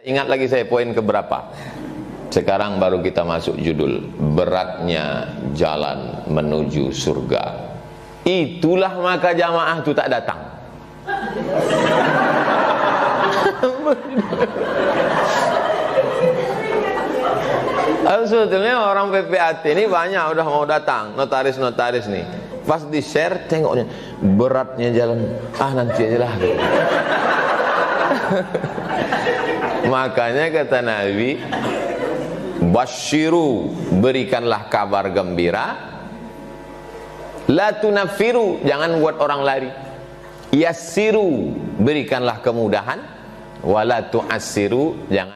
Ingat lagi saya poin keberapa? Sekarang baru kita masuk judul beratnya jalan menuju surga. Itulah maka jamaah itu tak datang. Sebetulnya orang PPAT ini banyak udah mau datang, notaris-notaris nih. Pas di share tengoknya beratnya jalan, nanti aja lah. Makanya kata Nabi, basyiru, berikanlah kabar gembira, la tunaffiru, jangan buat orang lari, yassiru, berikanlah kemudahan, wala tu'assiru, jangan.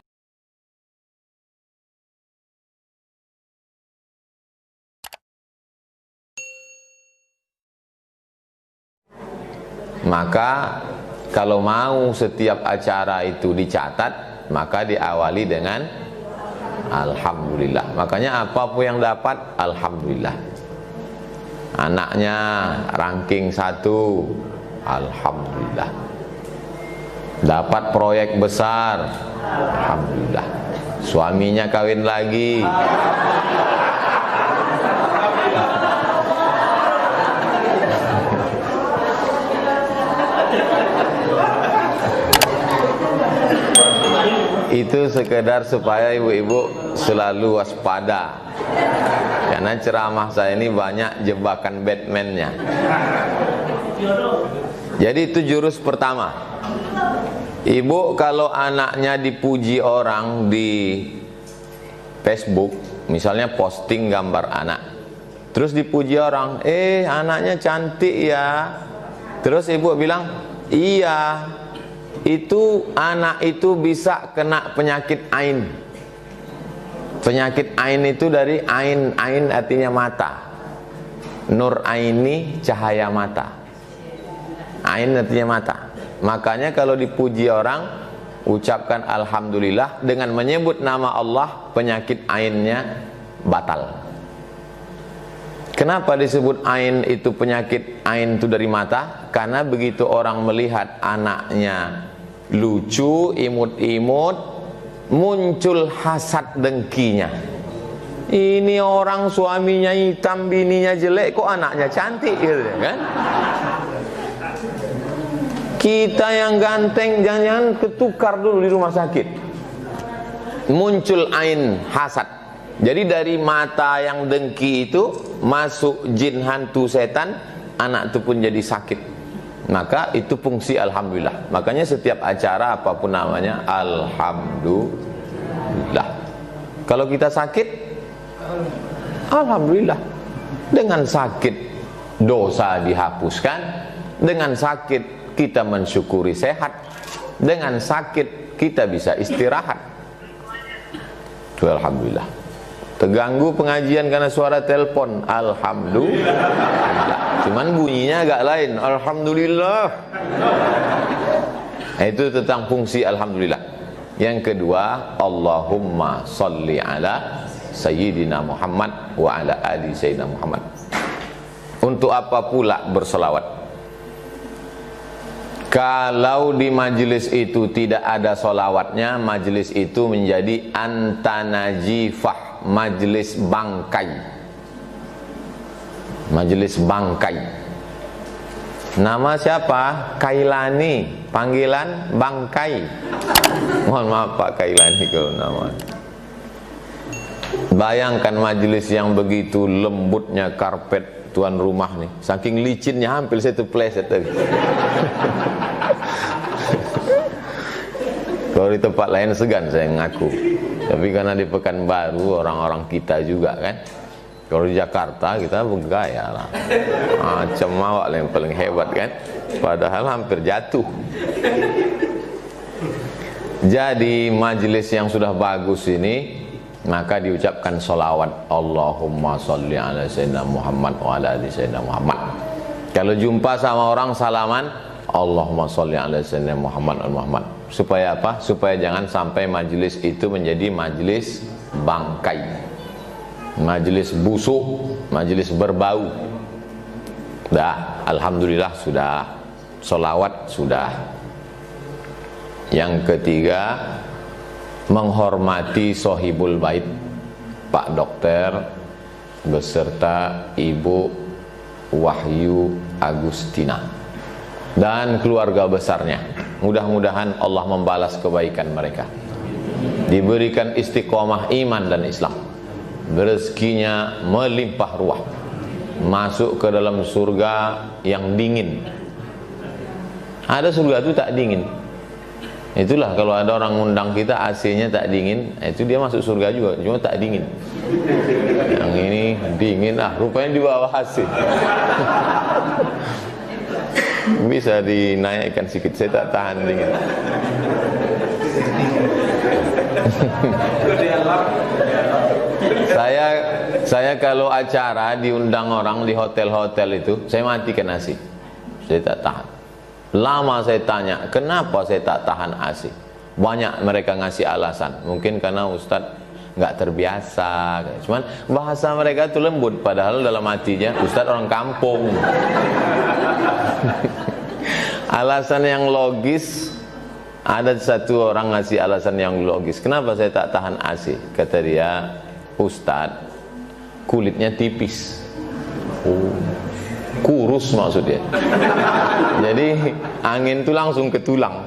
Maka kalau mau setiap acara itu dicatat, maka diawali dengan alhamdulillah. Makanya apapun yang dapat, alhamdulillah. Anaknya ranking 1, alhamdulillah. Dapat proyek besar, alhamdulillah. Suaminya kawin lagi, itu sekedar supaya ibu-ibu selalu waspada, karena ceramah saya ini banyak jebakan Batman-nya. Jadi itu jurus pertama. Ibu kalau anaknya dipuji orang di Facebook, misalnya posting gambar anak, terus dipuji orang, anaknya cantik ya, terus ibu bilang, iya, itu anak itu bisa kena penyakit ain. Penyakit ain itu dari ain artinya mata. Nur aini, cahaya mata. Ain artinya mata. Makanya kalau dipuji orang, ucapkan alhamdulillah dengan menyebut nama Allah, penyakit ainnya batal. Kenapa disebut ain itu penyakit ain itu dari mata? Karena begitu orang melihat anaknya lucu, imut-imut, muncul hasad dengkinya. Ini orang suaminya hitam, bininya jelek, kok anaknya cantik gitu kan? Kita yang ganteng jangan-jangan ketukar dulu di rumah sakit. Muncul ain hasad. Jadi dari mata yang dengki itu masuk jin, hantu, setan, anak itu pun jadi sakit. Maka itu fungsi alhamdulillah. Makanya setiap acara apapun namanya alhamdulillah. Kalau kita sakit, alhamdulillah. Dengan sakit dosa dihapuskan, dengan sakit kita mensyukuri sehat, dengan sakit kita bisa istirahat. Itu alhamdulillah. Terganggu pengajian karena suara telepon, alhamdulillah. Cuman bunyinya agak lain, alhamdulillah. Itu tentang fungsi alhamdulillah. Yang kedua, Allahumma salli ala Sayyidina Muhammad wa ala ali Sayyidina Muhammad. Untuk apa pula berselawat? Kalau di majelis itu tidak ada solawatnya, majelis itu menjadi antanajifah, majelis bangkai. Majelis bangkai. Nama siapa? Kailani. Panggilan bangkai. Mohon maaf Pak Kailani kalau nama. Bayangkan majelis yang begitu lembutnya karpet tuan rumah nih, saking licinnya hampir saya terpleset tadi. Kalau di tempat lain segan saya ngaku, tapi karena di Pekanbaru orang-orang kita juga kan. Kalau di Jakarta kita bergaya lah, macam awak yang paling hebat kan, padahal hampir jatuh. Jadi majelis yang sudah bagus ini, maka diucapkan sholawat Allahumma sholli ala Sayyidina Muhammad wa ala ali Sayyidina Muhammad. Kalau jumpa sama orang salaman, Allahumma sholli ala Sayyidina Muhammad wa Muhammad. Supaya apa? Supaya jangan sampai majelis itu menjadi majelis bangkai, majelis busuk, majelis berbau. Dah, alhamdulillah sudah, sholawat sudah. Yang ketiga, menghormati Sohibul Bait, Pak Dokter beserta Ibu Wahyu Agustina dan keluarga besarnya. Mudah-mudahan Allah membalas kebaikan mereka, diberikan istiqomah iman dan Islam, rezekinya melimpah ruah, masuk ke dalam surga yang dingin. Ada surga itu tak dingin. Itulah kalau ada orang ngundang kita AC-nya tak dingin, itu dia masuk surga juga, cuma tak dingin. Yang ini dingin, rupanya di bawah AC. Bisa dinaikkan sedikit, saya tak tahan dingin. Saya kalau acara diundang orang di hotel-hotel itu, saya matikan AC. Saya tak tahan. Lama saya tanya, kenapa saya tak tahan AC? Banyak mereka ngasih alasan. Mungkin karena Ustadz nggak terbiasa. Cuman bahasa mereka itu lembut, padahal dalam hatinya Ustadz orang kampung. Alasan yang logis, ada satu orang ngasih alasan yang logis. Kenapa saya tak tahan AC? Kata dia, Ustadz kulitnya tipis. Kurus maksudnya. Jadi angin itu langsung ke tulang.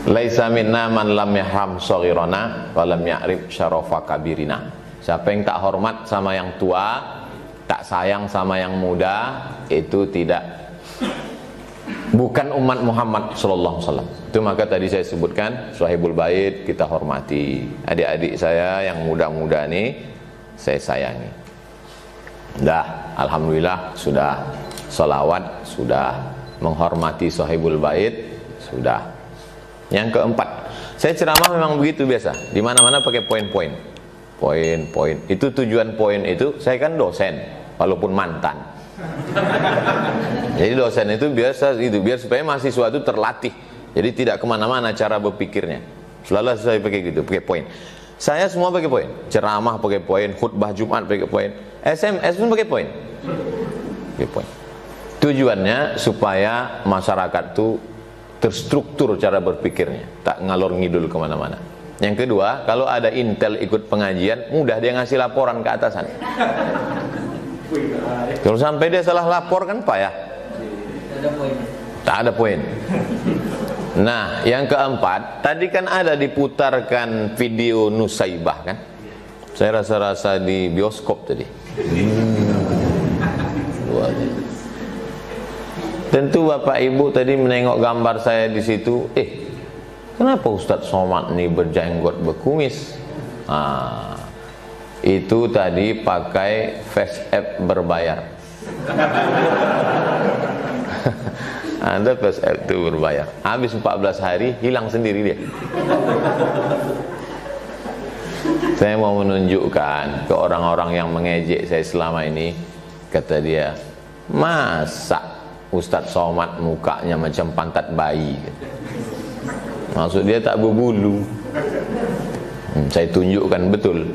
Laisa minna man lam yahram shaghirana wa lam ya'rif syarafa kabirina. Siapa yang tak hormat sama yang tua, tak sayang sama yang muda, itu bukan umat Muhammad sallallahu alaihi wasallam. Itu maka tadi saya sebutkan Sohibul Bait kita hormati. Adik-adik saya yang muda-muda nih saya sayangi. Alhamdulillah sudah sholawat, sudah menghormati Sohibul Bait, sudah. Yang keempat, saya ceramah memang begitu biasa, di mana-mana pakai poin-poin. Poin-poin. Itu tujuan poin itu, saya kan dosen, walaupun mantan. Jadi dosen itu biasa itu, biar supaya mahasiswa itu terlatih. Jadi tidak kemana-mana cara berpikirnya. Selalu saya pakai gitu, pakai poin. Saya semua pakai poin, ceramah pakai poin, khutbah Jumat pakai poin, SMS pun pakai poin. Pakai poin. Tujuannya supaya masyarakat itu terstruktur cara berpikirnya, tak ngalor ngidul kemana-mana. Yang kedua, kalau ada intel ikut pengajian, mudah dia ngasih laporan ke atasan. Kalau sampai dia salah lapor kan payah. Tak ada poin. Nah, yang keempat, tadi kan ada diputarkan video Nusaibah kan? Saya rasa-rasa di bioskop tadi. Tentu Bapak Ibu tadi menengok gambar saya di situ. Kenapa Ustadz Somad ini berjenggot berkumis? Itu tadi pakai face app berbayar. Anda face app itu berbayar. Habis 14 hari hilang sendiri dia. Saya mau menunjukkan ke orang-orang yang mengejek saya selama ini. Kata dia, masa Ustadz Somad mukanya macam pantat bayi? Maksud dia tak berbulu. Saya tunjukkan betul.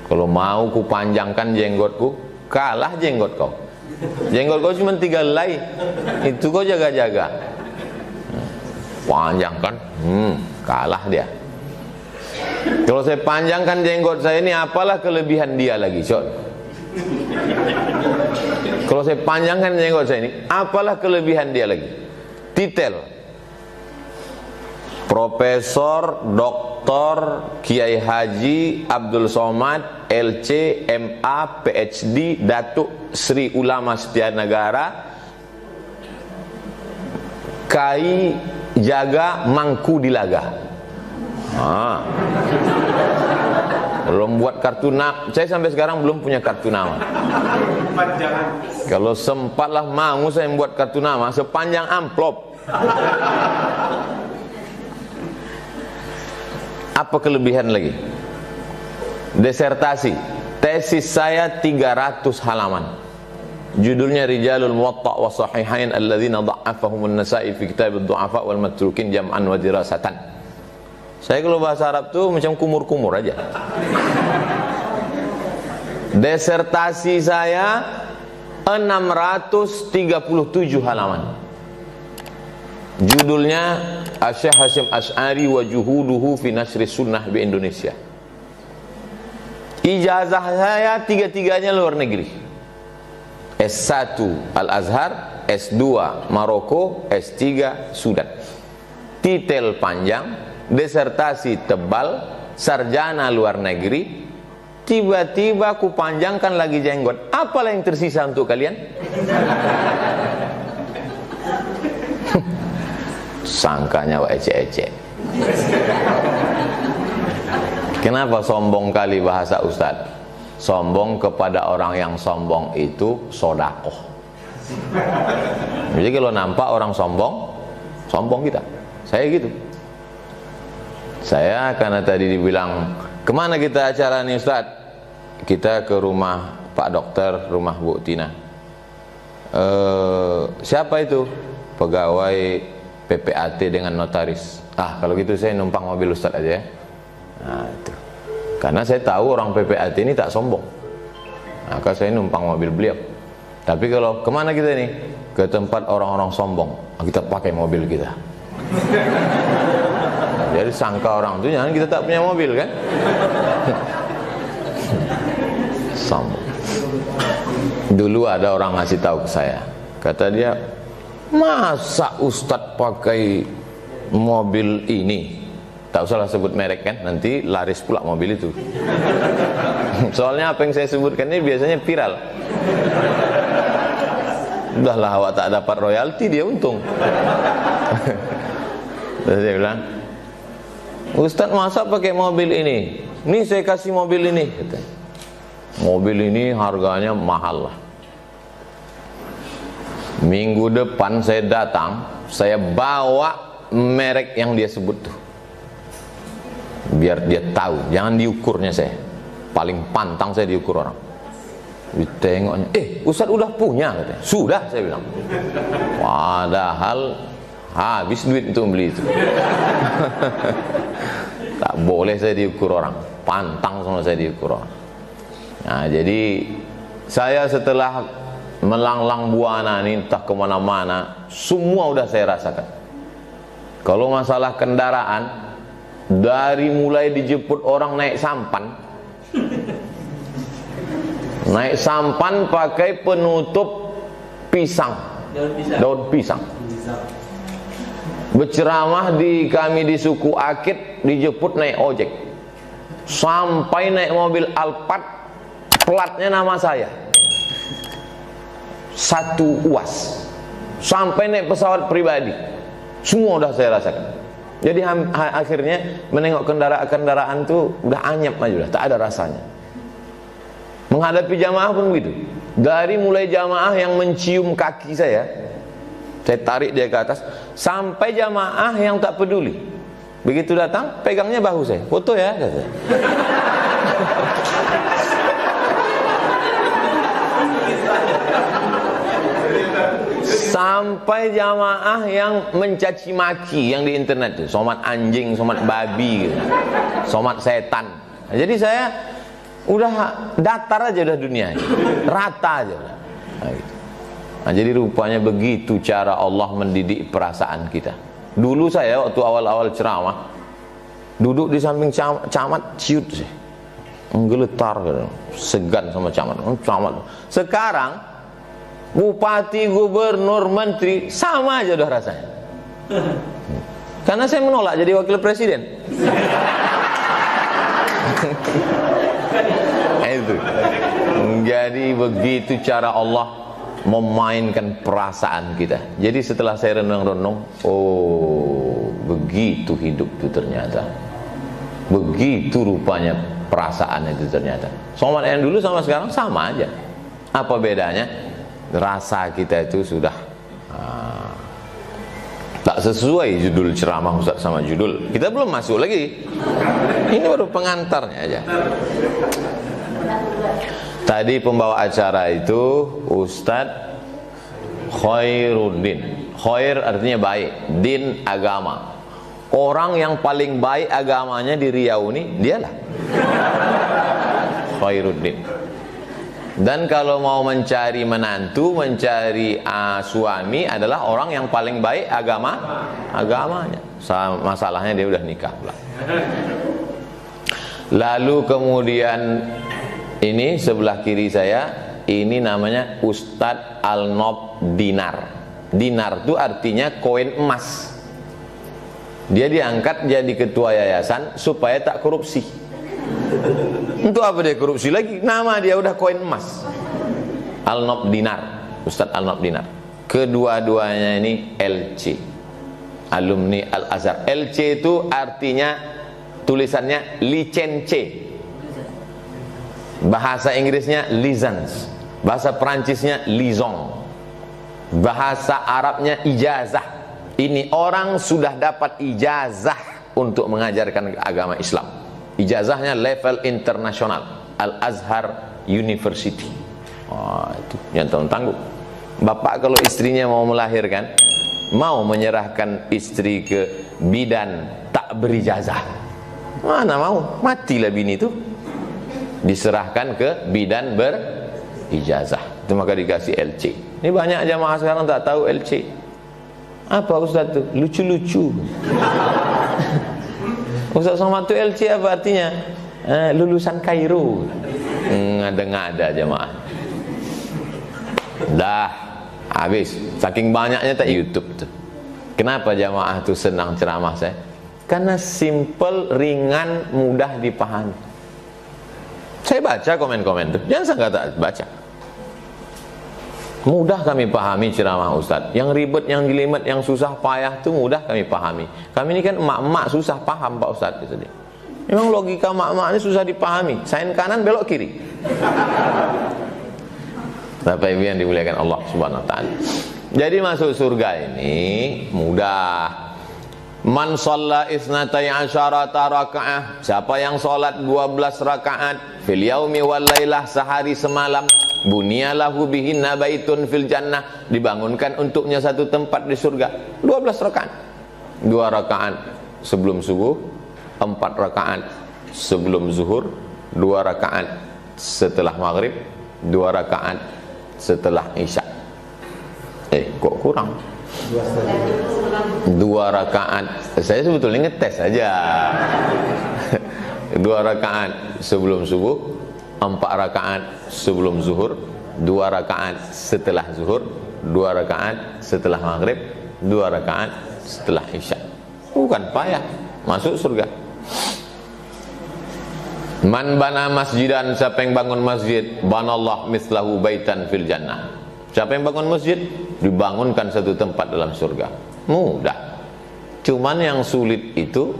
Kalau mau ku panjangkan jenggotku, kalah jenggot kau. Jenggot kau cuma 3 helai, itu kau jaga-jaga. Panjangkan, kalah dia. Kalau saya panjangkan jenggot saya ini, apalah kelebihan dia lagi, Cok? Kalau saya panjangkan jenggot saya ini, apalah kelebihan dia lagi? Titel Profesor Dr. Kiai Haji Abdul Somad LC MA PhD Datuk Sri Ulama Setia Negara Kai Jaga Mangku Dilaga. Belum buat kartu nama. Saya sampai sekarang belum punya kartu nama. Kalau sempatlah mau saya membuat kartu nama sepanjang amplop. Apa kelebihan lagi? Desertasi, tesis saya 300 halaman. Judulnya Rijalul Muwatta' wa Sahihain alladzina dha'afahum an-Nasa'i fi kitab ad-du'afa wal matrukin jam'an wa dirasatan. Saya kalau bahasa Arab tuh macam kumur-kumur aja. Desertasi saya 637 halaman. Judulnya Syekh Hasyim Asy'ari wa juhuduhu fi nasri sunnah di Indonesia. Ijazah saya tiga-tiganya luar negeri. S1 Al-Azhar, S2 Maroko, S3 Sudan. Titel panjang, disertasi tebal, sarjana luar negeri. Tiba-tiba aku panjangkan lagi jenggot. Apalah yang tersisa untuk kalian? Sangkanya ecek-ecek. Kenapa sombong kali bahasa Ustadz? Sombong kepada orang yang sombong itu sodakoh. Jadi kalau nampak orang sombong, sombong kita. Saya gitu. Saya karena tadi dibilang, kemana kita acara nih Ustadz? Kita ke rumah Pak Dokter, rumah Bu Tina. Siapa itu? Pegawai PPAT dengan notaris. Kalau gitu saya numpang mobil Ustadz aja ya. Nah itu, karena saya tahu orang PPAT ini tak sombong, maka saya numpang mobil beliau. Tapi kalau kemana kita nih? Ke tempat orang-orang sombong, kita pakai mobil kita. Jadi sangka orang itu jangan kita tak punya mobil kan? Sombong. Dulu ada orang ngasih tahu ke saya, kata dia, masa Ustadz pakai mobil ini? Tak usahlah sebut merek kan, nanti laris pula mobil itu. Soalnya apa yang saya sebutkan ini biasanya viral. Udahlah awak tak dapat royalti, dia untung. Terus dia bilang, Ustadz masa pakai mobil ini? Nih saya kasih mobil ini, katanya. Mobil ini harganya mahal lah. Minggu depan saya datang, saya bawa merek yang dia sebut tuh, biar dia tahu. Jangan diukurnya saya, paling pantang saya diukur orang. Ditengoknya, Ustadz udah punya, katanya. Sudah, saya bilang. Padahal habis duit untuk beli itu. Tak boleh saya diukur orang, pantang sama saya diukur orang. Nah jadi saya setelah melanglang buana ini entah kemana-mana, semua udah saya rasakan. Kalau masalah kendaraan, dari mulai dijemput orang naik sampan, naik sampan pakai penutup pisang, daun pisang. Berceramah di kami di suku Akit, dijemput naik ojek, sampai naik mobil Alphard, platnya nama saya, 1 UAS, sampai naik pesawat pribadi, semua udah saya rasakan. Jadi akhirnya menengok kendaraan tuh udah anyep aja, udah tak ada rasanya. Menghadapi jamaah pun begitu. Dari mulai jamaah yang mencium kaki saya tarik dia ke atas, sampai jamaah yang tak peduli. Begitu datang, pegangnya bahu saya, foto ya, kata. Sampai jamaah yang mencaci maki yang di internet tuh, somat anjing, somat babi gitu. Somat setan. Nah, jadi saya udah datar aja udah dunia ini, rata aja udah. Nah, gitu. Nah, jadi rupanya begitu cara Allah mendidik perasaan kita. Dulu saya waktu awal-awal ceramah, duduk di samping camat, ciut sih, menggeletar, segan sama camat. Sekarang bupati, gubernur, menteri, sama aja udah rasanya. Karena saya menolak jadi wakil presiden. Itu. Jadi begitu cara Allah memainkan perasaan kita. Jadi setelah saya renung-renung, oh begitu hidup itu ternyata. Begitu rupanya perasaan itu ternyata. Somat yang dulu sama sekarang sama aja. Apa bedanya? Rasa kita itu sudah tak sesuai judul ceramah Ustaz sama judul. Kita belum masuk lagi. Ini baru pengantarnya aja. Tadi pembawa acara itu Ustadz Khairuddin. Khair artinya baik, din agama. Orang yang paling baik agamanya di Riau ini dialah Khairuddin. Dan kalau mau mencari menantu, mencari suami adalah orang yang paling baik agamanya. Masalahnya dia udah nikah pula. Lalu kemudian ini sebelah kiri saya, ini namanya Ustadz Al-Nob Dinar. Dinar itu artinya koin emas. Dia diangkat jadi ketua yayasan supaya tak korupsi. Untuk apa dia korupsi lagi? Nama dia udah koin emas. Al-Nob Dinar, Ustadz Al-Nob Dinar. Kedua-duanya ini LC, alumni Al-Azhar. LC itu artinya tulisannya licence. Bahasa Inggrisnya license, bahasa Perancisnya liaison, bahasa Arabnya ijazah. Ini orang sudah dapat ijazah untuk mengajarkan agama Islam. Ijazahnya level internasional, Al-Azhar University. Itu yang tanggung. Bapak kalau istrinya mau melahirkan, mau menyerahkan istri ke bidan tak berijazah, mana mau, matilah bini itu. Diserahkan ke bidan berijazah, itu maka dikasih LC. Ini banyak jamaah sekarang tak tahu LC apa. Ustaz tuh lucu-lucu. Ustaz Somad itu LC apa artinya? Lulusan Kairo. Ngada-ngada jamaah. Dah habis, saking banyaknya tak YouTube tuh. Kenapa jamaah tuh senang ceramah saya? Karena simple, ringan, mudah dipahami. Saya baca komen-komen tuh, jangan sangka tak baca. Mudah kami pahami ceramah Ustadz. Yang ribet, yang jelimet, yang susah payah itu mudah kami pahami. Kami ini kan emak-emak susah paham Pak Ustadz. Memang logika emak-emak ini susah dipahami. Sain kanan belok kiri. Bapak Ibu yang dimuliakan Allah Subhanahu Wa Taala. Jadi masuk surga ini mudah. Man shalla isnatai asyarata rakaah, siapa yang sholat 12 rakaat fil yaumi wal lailah, sehari semalam, bunyalahu bihinna baitun fil jannah, dibangunkan untuknya satu tempat di surga. 12 rakaat, 2 rakaat sebelum subuh, 4 rakaat sebelum zuhur, 2 rakaat setelah maghrib, 2 rakaat setelah isya. Kok kurang? 2 rakaat. Saya sebetulnya ngetes aja. 2 rakaat sebelum subuh, 4 rakaat sebelum zuhur, 2 rakaat setelah zuhur, 2 rakaat setelah maghrib, 2 rakaat setelah isya. Bukan payah, masuk surga. Man bana masjidan, siapa yang bangun masjid, banallah mislahu baitan fil jannah. Siapa yang bangun masjid, dibangunkan satu tempat dalam surga. Mudah. Cuman yang sulit itu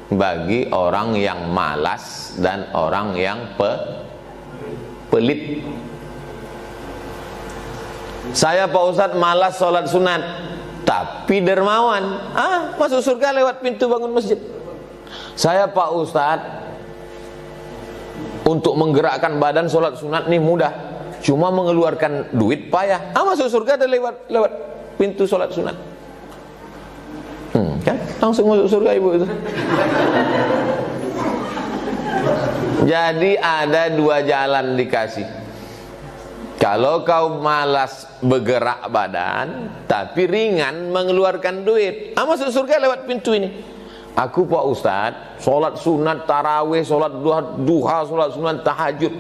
bagi orang yang malas dan orang yang pelit. Saya Pak Ustadz malas sholat sunat, tapi dermawan. Masuk surga lewat pintu bangun masjid. Saya Pak Ustadz untuk menggerakkan badan sholat sunat nih mudah, cuma mengeluarkan duit payah. Masuk surga ada lewat pintu sholat sunat. Kan langsung masuk surga ibu itu. Jadi ada 2 jalan dikasih. Kalau kau malas bergerak badan tapi ringan mengeluarkan duit, masuk surga lewat pintu ini. Aku Pak Ustadz sholat sunat tarawih, sholat duha, sholat sunat tahajud,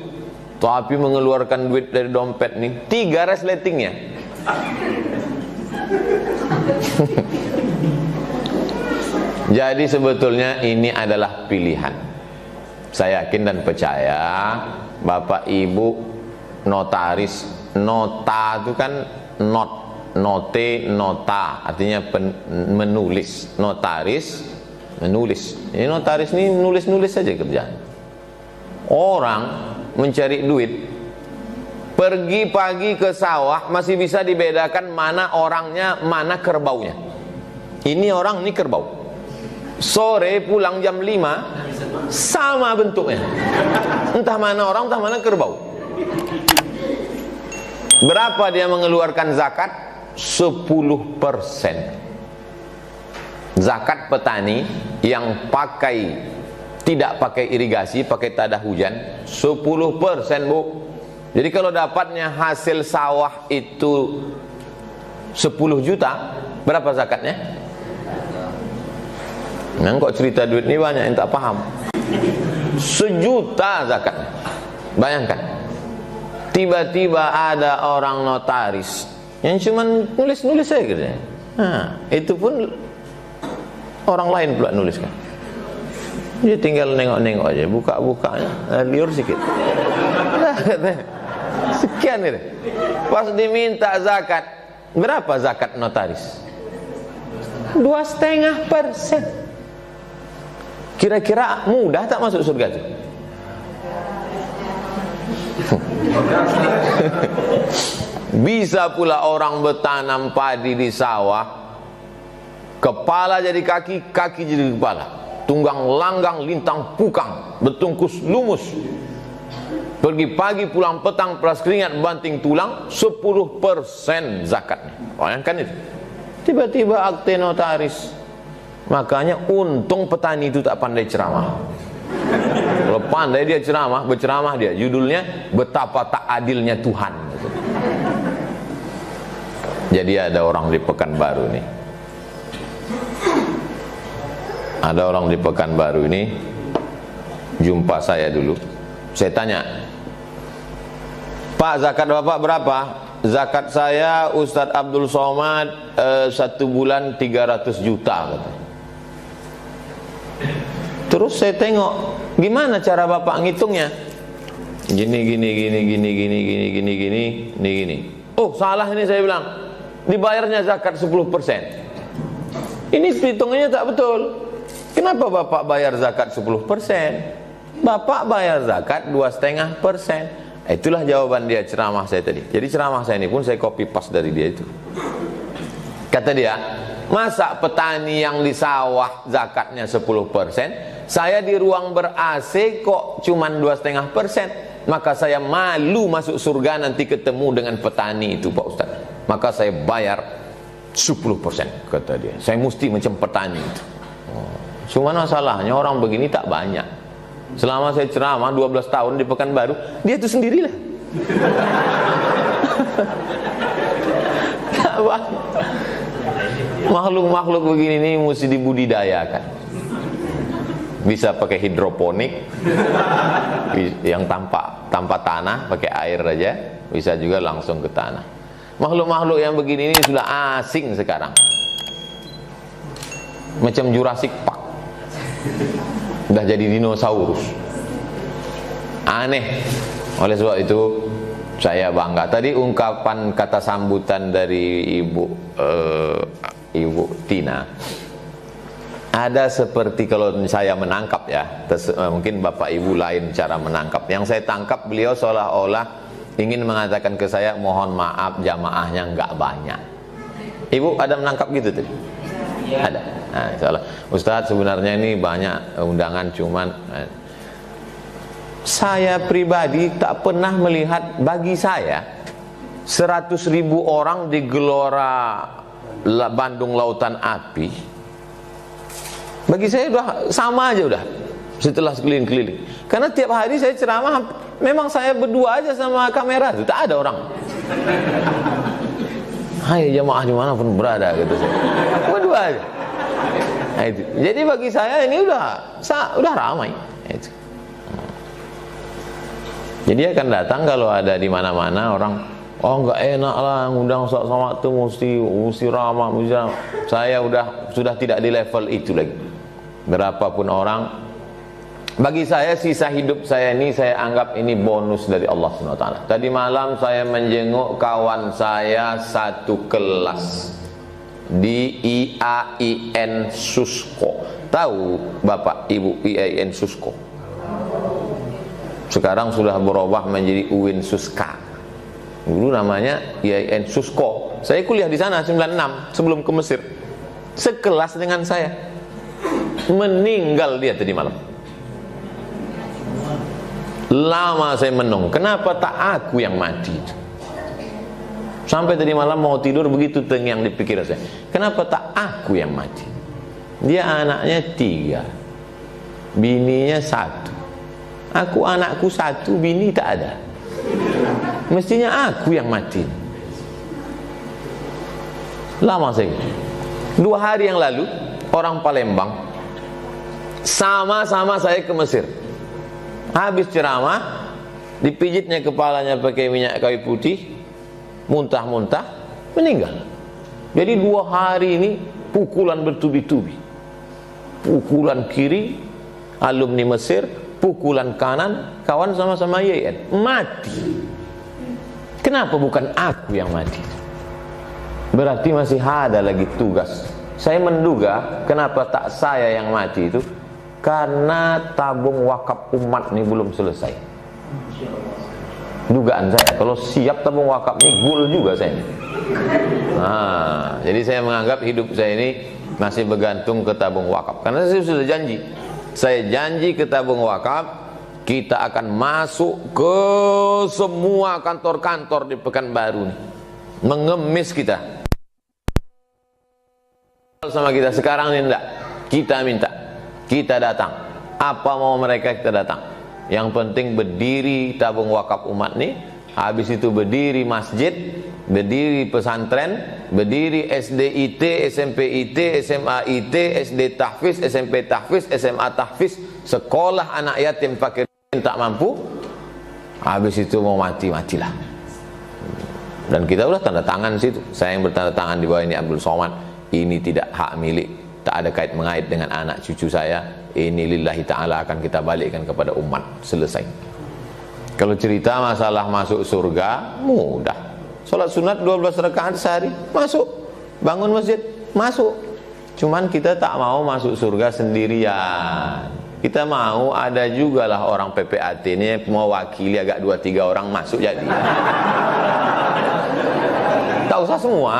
tapi mengeluarkan duit dari dompet nih 3 resletingnya. Jadi sebetulnya ini adalah pilihan. Saya yakin dan percaya Bapak Ibu notaris, nota itu kan note, nota artinya menulis. Notaris menulis. Ini notaris ini nulis-nulis saja kerjaan. Orang mencari duit, pergi pagi ke sawah masih bisa dibedakan mana orangnya, mana kerbaunya. Ini orang, ini kerbau. Sore pulang jam 5 sama bentuknya. Entah mana orang, entah mana kerbau. Berapa dia mengeluarkan zakat? 10%. Zakat petani yang tidak pakai irigasi, pakai tada hujan, 10% Bu. Jadi kalau dapatnya hasil sawah itu 10 juta, berapa zakatnya? Nah, kok cerita duit ini banyak yang tak paham. 1 juta zakatnya. Bayangkan, tiba-tiba ada orang notaris yang cuma nulis-nulis saja kerjanya. Nah, itu pun orang lain pula nuliskan. Dia tinggal nengok-nengok aja, buka-bukanya, liur sikit. Sekian itu. Pas diminta zakat, berapa zakat notaris? 2,5%. Kira-kira mudah tak masuk surga itu? Bisa pula orang bertanam padi di sawah, kepala jadi kaki, kaki jadi kepala, tunggang langgang, lintang pukang, betungkus lumus, pergi pagi pulang petang, peras keringat banting tulang, 10% zakatnya. Bayangkan itu. Tiba-tiba akte notaris. Makanya untung petani itu tak pandai ceramah. Kalau pandai dia ceramah, berceramah dia, judulnya betapa tak adilnya Tuhan. Jadi ada orang di Pekanbaru nih. Ada orang di Pekanbaru ini jumpa saya dulu. Saya tanya, Pak, zakat Bapak berapa? Zakat saya Ustadz Abdul Somad 1 bulan 300 juta katanya. Terus saya tengok, gimana cara Bapak ngitungnya? Gini. Oh, salah ini, saya bilang. Dibayarnya zakat 10%. Ini hitungannya tak betul. Kenapa Bapak bayar zakat 10%? Bapak bayar zakat 2,5%. Itulah jawaban dia ceramah saya tadi. Jadi ceramah saya ini pun saya copy paste dari dia itu. Kata dia, masa petani yang di sawah zakatnya 10%, saya di ruang ber-AC kok cuman 2,5%. Maka saya malu masuk surga nanti ketemu dengan petani itu, Pak Ustaz. Maka saya bayar 10%, kata dia. Saya mesti macam petani itu. Cuma masalahnya orang begini tak banyak. Selama saya ceramah 12 tahun di Pekanbaru, dia itu sendirilah. Makhluk-makhluk begini ini mesti dibudidayakan. Bisa pakai hidroponik, yang tanpa tanah, pakai air aja, bisa juga langsung ke tanah. Makhluk-makhluk yang begini ini sudah asing sekarang, macam Jurassic Park, udah jadi dinosaurus, aneh. Oleh sebab itu saya bangga. Tadi ungkapan kata sambutan dari Ibu Tina, ada seperti, kalau saya menangkap ya, mungkin Bapak Ibu lain cara menangkap. Yang saya tangkap, beliau seolah-olah ingin mengatakan ke saya, mohon maaf jamaahnya nggak banyak. Ibu ada menangkap gitu tadi? Ya. Ada. Nah, insyaallah. Ustadz, sebenarnya ini banyak undangan, cuman saya pribadi tak pernah melihat, bagi saya 100.000 orang di Gelora Bandung Lautan Api, bagi saya udah sama aja udah, setelah keliling-keliling. Karena tiap hari saya ceramah, memang saya berdua aja sama kamera itu, tak ada orang. Hai jamaah dimanapun berada, gitu saya, berdua aja. Nah, itu. Jadi bagi saya ini udah ramai. Itu. Jadi akan datang kalau ada di mana-mana orang, oh nggak enak lah ngundang sama itu, mesti ramah. Saya sudah tidak di level itu lagi. Berapapun orang, bagi saya sisa hidup saya ini, saya anggap ini bonus dari Allah SWT. Tadi malam saya menjenguk kawan saya satu kelas di IAIN Susko. Tahu Bapak Ibu IAIN Susko? Sekarang sudah berubah menjadi UIN Suska. Dulu namanya IAIN Susko. Saya kuliah di sana 96 sebelum ke Mesir. Sekelas dengan saya. Meninggal dia tadi malam. Lama saya menung, kenapa tak aku yang mati? Sampai tadi malam mau tidur begitu terngiang di pikiran saya, kenapa tak aku yang mati? Dia anaknya 3, bininya 1. Aku anakku 1, bini tak ada. mestinya aku yang mati. Lama saya. 2 hari yang lalu orang Palembang sama-sama saya ke Mesir. Habis ceramah, dipijitnya kepalanya pakai minyak kayu putih, muntah-muntah, meninggal. Jadi 2 hari ini pukulan bertubi-tubi. Pukulan kiri alumni Mesir, pukulan kanan kawan sama-sama YN, mati. Kenapa bukan aku yang mati? Berarti masih ada lagi tugas. Saya menduga kenapa tak saya yang mati itu karena tabung wakaf umat ini belum selesai. Dugaan saya, kalau siap tabung wakaf ini gul juga saya. Nah, jadi saya menganggap hidup saya ini masih bergantung ke tabung wakaf. Karena saya sudah janji. Saya janji ke tabung wakaf, kita akan masuk ke semua kantor-kantor di Pekanbaru nih, mengemis kita. Sama kita sekarang ini enggak, kita minta, kita datang. Apa mau mereka kita datang. Yang penting berdiri tabung wakaf umat nih, habis itu berdiri masjid, berdiri pesantren, berdiri SD IT, SMP IT, SMA IT, SD tahfiz, SMP tahfiz, SMA tahfiz, sekolah anak yatim fakir tak mampu. Habis itu mau mati-matilah. Dan kita udah tanda tangan situ. Saya yang bertanda tangan di bawah ini Abdul Somad. Ini tidak hak milik, tak ada kait mengait dengan anak cucu saya. Ini lillahi ta'ala, akan kita balikkan kepada umat. Selesai. Kalau cerita masalah masuk surga, mudah. Salat sunat 12 rakaat sehari, masuk. Bangun masjid, masuk. Cuman kita tak mau masuk surga sendirian. Kita mau ada juga lah orang PPAT ini mewakili agak 2-3 orang masuk jadi. Tak usah semua.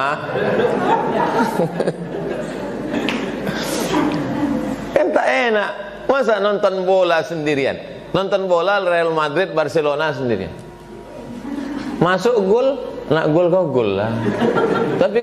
Kan tak enak. Masa nonton bola sendirian? Nonton bola Real Madrid Barcelona sendirian. Masuk gol, nak gol kau gol lah. Tapi